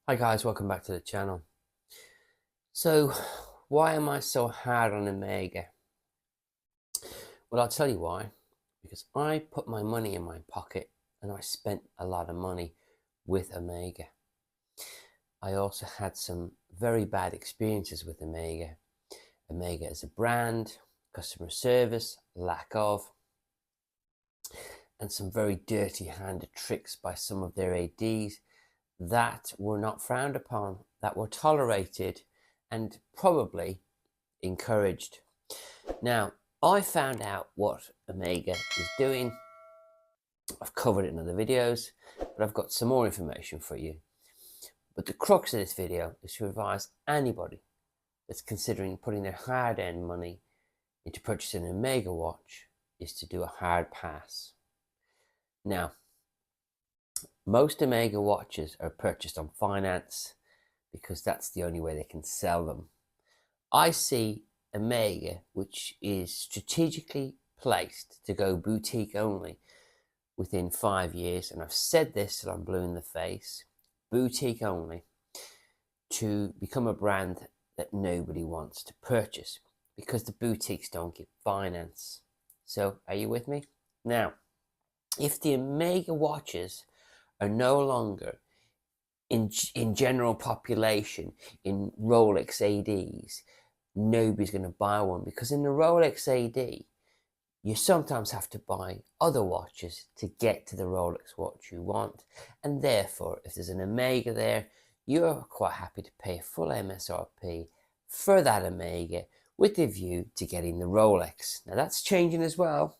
Hi guys, welcome back to the channel. So, why am I so hard on Omega? Well, I'll tell you why. Because I put my money in my pocket and I spent a lot of money with Omega. I also had some very bad experiences with Omega. Omega as a brand, customer service, lack of, and some very dirty-handed tricks by some of their ADs that were not frowned upon, that were tolerated and probably encouraged. Now, I found out what Omega is doing. I've covered it in other videos, but I've got some more information for you. But the crux of this video is to advise anybody that's considering putting their hard-earned money into purchasing an Omega watch is to do a hard pass. Now, most Omega watches are purchased on finance because that's the only way they can sell them. I see Omega, which is strategically placed to go boutique only within 5 years, and I've said this till I'm blue in the face, boutique only, to become a brand that nobody wants to purchase because the boutiques don't give finance. So are you with me? Now, if the Omega watches are no longer in general population, in Rolex ADs, nobody's going to buy one, because in the Rolex AD, you sometimes have to buy other watches to get to the Rolex watch you want. And therefore, if there's an Omega there, you're quite happy to pay full MSRP for that Omega with the view to getting the Rolex. Now that's changing as well.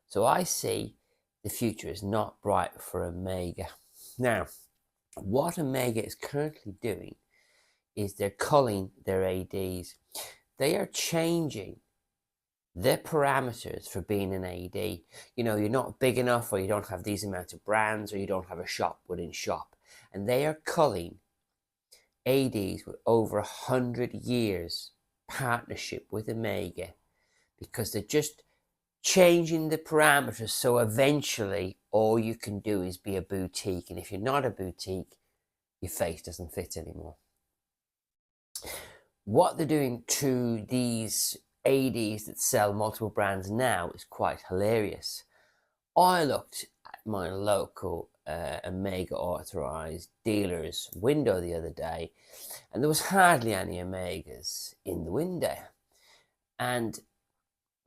So I see the future is not bright for Omega. Now, what Omega is currently doing is they're culling their ADs. They are changing their parameters for being an AD. You know, you're not big enough, or you don't have these amount of brands, or you don't have a shop within shop. And they are culling ADs with over 100 years partnership with Omega because they're just changing the parameters, so eventually all you can do is be a boutique, and if you're not a boutique, your face doesn't fit anymore. What they're doing to these ADs that sell multiple brands now is quite hilarious. I looked at my local Omega authorized dealers window the other day, and there was hardly any Omegas in the window. And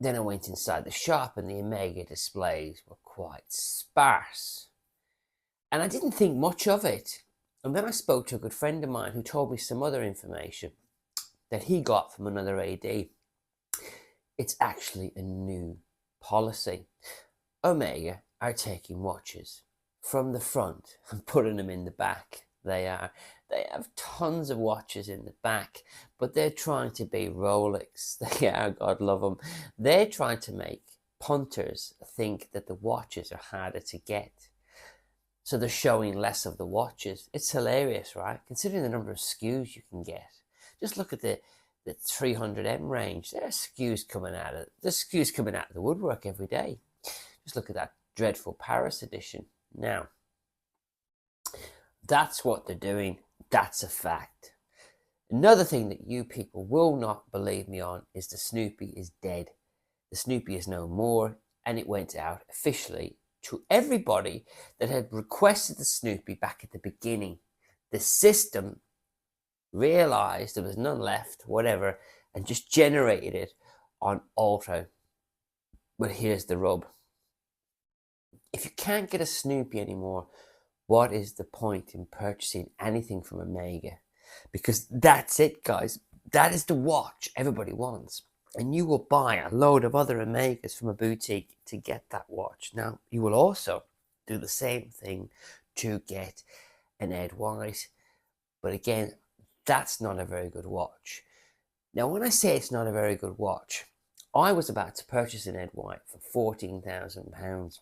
then I went inside the shop and the Omega displays were quite sparse. And I didn't think much of it. And then I spoke to a good friend of mine who told me some other information that he got from another AD. It's actually a new policy. Omega are taking watches from the front and putting them in the back. They have tons of watches in the back, but they're trying to be Rolex. They are, God love them. They're trying to make punters think that the watches are harder to get. So they're showing less of the watches. It's hilarious, right? Considering the number of SKUs you can get. Just look at the 300M range. There are SKUs coming out of the woodwork every day. Just look at that dreadful Paris edition. Now, that's what they're doing. That's a fact. Another thing that you people will not believe me on is the Snoopy is dead. The Snoopy is no more, and it went out officially to everybody that had requested the Snoopy back at the beginning. The system realized there was none left, whatever, and just generated it on auto. But here's the rub. If you can't get a Snoopy anymore, what is the point in purchasing anything from Omega? Because that's it, guys. That is the watch everybody wants. And you will buy a load of other Omegas from a boutique to get that watch. Now, you will also do the same thing to get an Ed White. But again, that's not a very good watch. Now, when I say it's not a very good watch, I was about to purchase an Ed White for £14,000.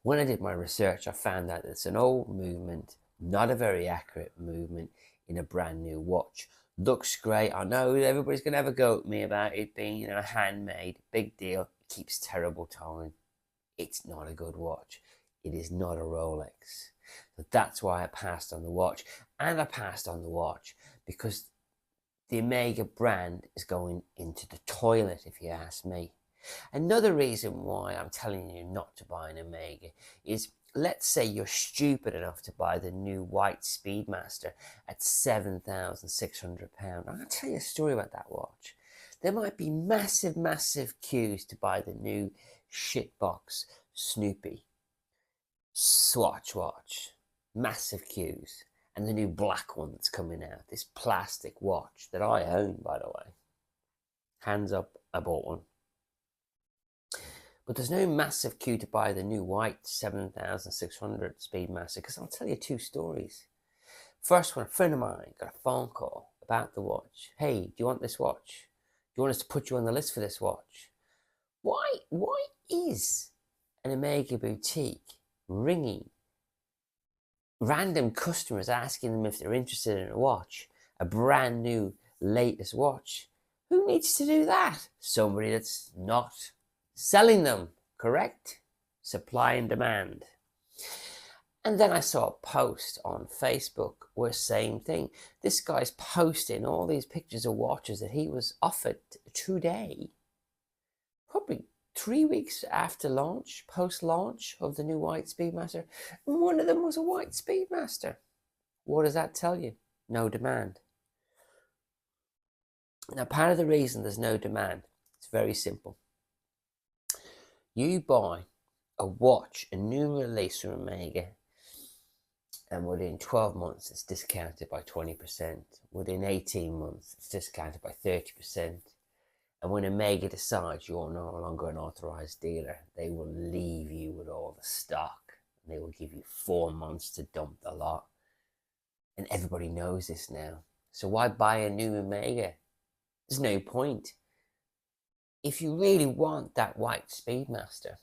When I did my research, I found out it's an old movement, not a very accurate movement in a brand new watch. Looks great. I know everybody's going to have a go at me about it being, you know, handmade. Big deal. It keeps terrible time. It's not a good watch. It is not a Rolex. So that's why I passed on the watch. And I passed on the watch because the Omega brand is going into the toilet, if you ask me. Another reason why I'm telling you not to buy an Omega is, let's say you're stupid enough to buy the new white Speedmaster at £7,600. I'm going to tell you a story about that watch. There might be massive, massive queues to buy the new shitbox Snoopy Swatch watch. Massive queues. And the new black one that's coming out. This plastic watch that I own, by the way. Hands up, I bought one. But there's no massive queue to buy the new white 7600 Speedmaster, because I'll tell you two stories. First one, a friend of mine got a phone call about the watch. Hey, do you want this watch? Do you want us to put you on the list for this watch? Why is an Omega boutique ringing random customers, asking them if they're interested in a watch, a brand new latest watch? Who needs to do that? Somebody that's not selling them, correct? Supply and demand. And then I saw a post on Facebook where same thing. This guy's posting all these pictures of watches that he was offered today, probably 3 weeks after launch, post-launch of the new white Speedmaster. And one of them was a white Speedmaster. What does that tell you? No demand. Now, part of the reason there's no demand, it's very simple. You buy a watch, a new release from Omega, and within 12 months, it's discounted by 20%. Within 18 months, it's discounted by 30%. And when Omega decides you're no longer an authorized dealer, they will leave you with all the stock. And they will give you 4 months to dump the lot. And everybody knows this now. So why buy a new Omega? There's no point. If you really want that white Speedmaster,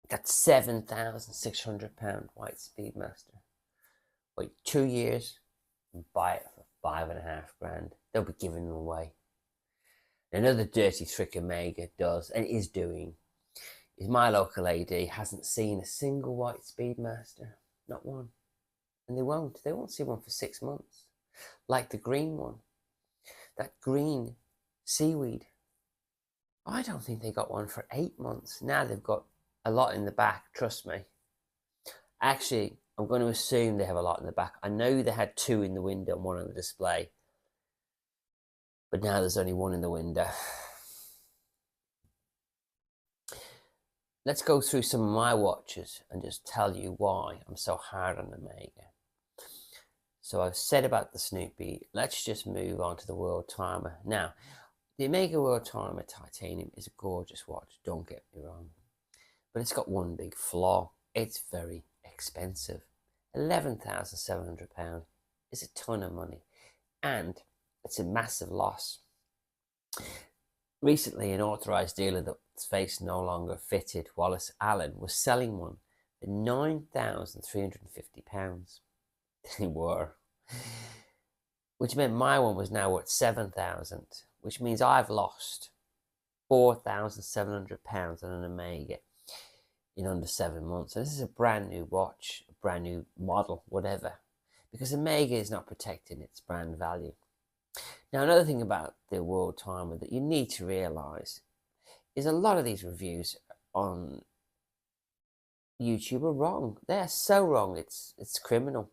that £7,600 white Speedmaster, wait 2 years and buy it for £5,500. They'll be giving them away. Another dirty trick Omega does and is doing is my local AD hasn't seen a single white Speedmaster, not one, and they won't see one for 6 months, like the green one, that green seaweed. I don't think they got one for 8 months. Now they've got a lot in the back, trust me. Actually, I'm going to assume they have a lot in the back. I know they had 2 in the window and 1 on the display, but now there's only 1 in the window. Let's go through some of my watches and just tell you why I'm so hard on Omega. So I've said about the Snoopy. Let's just move on to the World Timer. Now, the Omega World Timer Titanium is a gorgeous watch, don't get me wrong. But it's got one big flaw. It's very expensive. £11,700 is a ton of money. And it's a massive loss. Recently, an authorized dealer that's face no longer fitted, Wallace Allen, was selling one for £9,350. They were. Which meant my one was now worth £7,000, which means I've lost £4,700 on an Omega in under 7 months. And this is a brand new watch, a brand new model, whatever, because Omega is not protecting its brand value. Now, another thing about the World Timer that you need to realize is a lot of these reviews on YouTube are wrong. They're so wrong, it's criminal.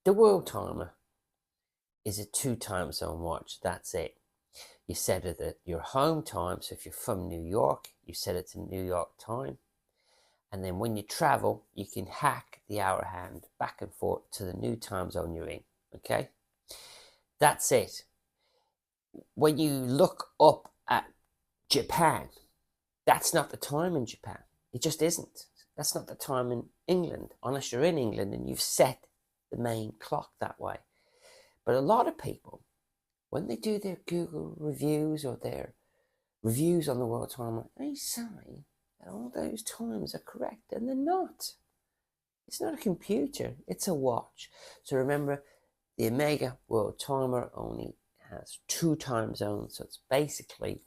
The World Timer is a 2 time zone watch. That's it. You set it at your home time. So if you're from New York, you set it to New York time. And then when you travel, you can hack the hour hand back and forth to the new time zone you're in. Okay? That's it. When you look up at Japan, that's not the time in Japan. It just isn't. That's not the time in England, unless you're in England and you've set the main clock that way. But a lot of people, when they do their Google reviews or their reviews on the World Timer, they say that all those times are correct, and they're not. It's not a computer, it's a watch. So remember, the Omega World Timer only has 2 time zones, so it's basically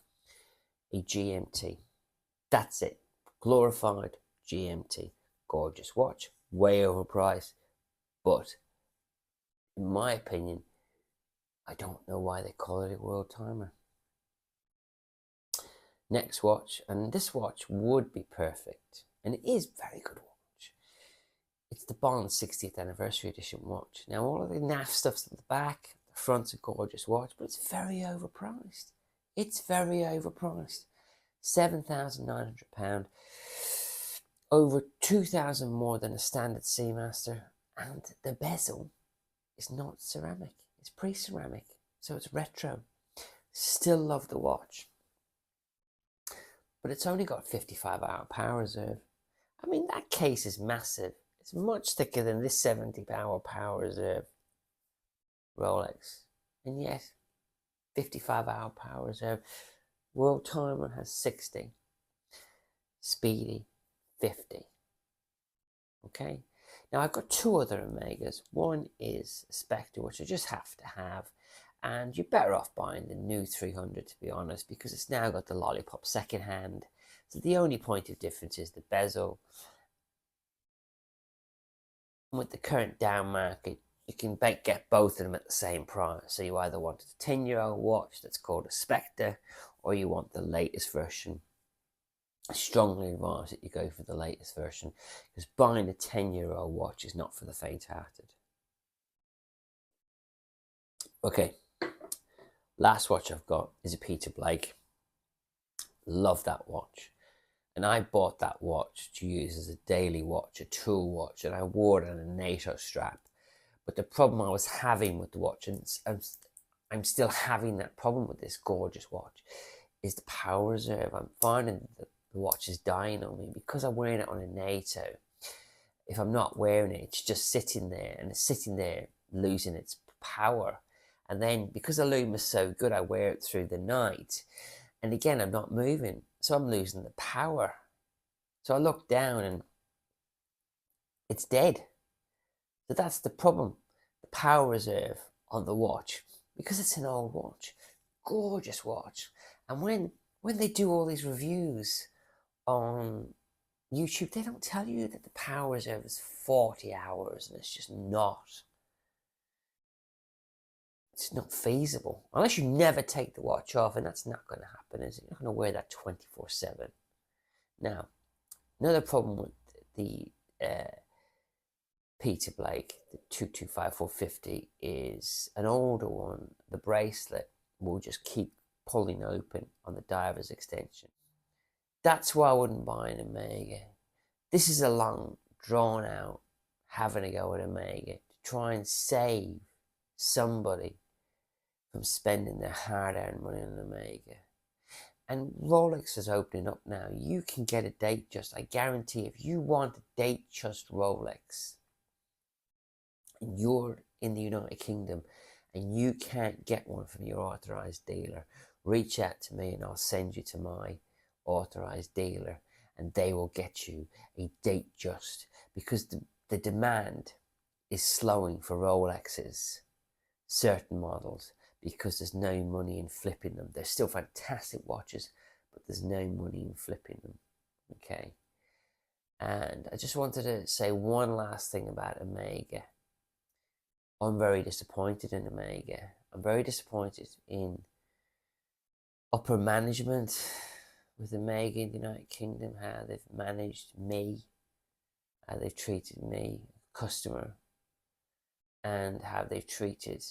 a GMT. That's it. Glorified GMT. Gorgeous watch, way overpriced, but in my opinion, I don't know why they call it a world timer. Next watch, and this watch would be perfect, and it is very good watch. It's the Bond 60th anniversary edition watch. Now all of the naff stuff's at the back, the front's a gorgeous watch, but it's very overpriced. It's very overpriced. £7,900, over 2,000 more than a standard Seamaster, and the bezel is not ceramic, it's pre-ceramic, so it's retro. Still love the watch, but it's only got 55-hour power reserve. I mean, that case is massive. It's much thicker than this 70-hour power reserve Rolex, and yet 55-hour power reserve. World timer has 60, speedy 50. Okay, now I've got two other Omegas. One is a Spectre, which I just have to have, and you're better off buying the new 300, to be honest, because it's now got the lollipop second hand. So the only point of difference is the bezel. With the current down market, you can get both of them at the same price. So you either want a 10-year-old watch that's called a Spectre, or you want the latest version. I strongly advise that you go for the latest version, because buying a 10-year-old watch is not for the faint-hearted. Okay, last watch I've got is a Peter Blake. Love that watch. And I bought that watch to use as a daily watch, a tool watch, and I wore it on a NATO strap. But the problem I was having with the watch, and I'm still having that problem with this gorgeous watch, is the power reserve. I'm finding that the watch is dying on me because I'm wearing it on a NATO. If I'm not wearing it, it's just sitting there, and it's sitting there losing its power. And then because the lume is so good, I wear it through the night. And again, I'm not moving, so I'm losing the power. So I look down and it's dead. So that's the problem. The power reserve on the watch, because it's an old watch, gorgeous watch. And when they do all these reviews on YouTube, they don't tell you that the power reserve is 40 hours, and it's just not. It's not feasible. Unless you never take the watch off, and that's not going to happen, is it? You're not going to wear that 24/7. Now, another problem with the Peter Blake, the 225450, is an older one. The bracelet will just keep pulling open on the diver's extension. That's why I wouldn't buy an Omega. This is a long, drawn out, having a go at Omega to try and save somebody from spending their hard-earned money on an Omega. And Rolex is opening up now. You can get a Datejust. I guarantee if you want a Datejust Rolex and you're in the United Kingdom and you can't get one from your authorized dealer, reach out to me and I'll send you to my authorized dealer and they will get you a Datejust, because the demand is slowing for Rolexes, certain models, because there's no money in flipping them. They're still fantastic watches, but there's no money in flipping them. Okay. And I just wanted to say one last thing about Omega. I'm very disappointed in Omega. I'm very disappointed in upper management with Omega in the United Kingdom, how they've managed me, how they've treated me, customer, and how they've treated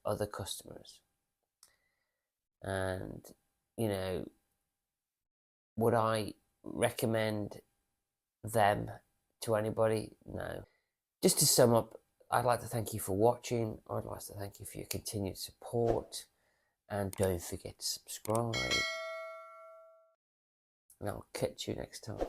other customers. And, you know, would I recommend them to anybody? No. Just to sum up, I'd like to thank you for watching. I'd like to thank you for your continued support. And don't forget to subscribe. And I'll catch you next time.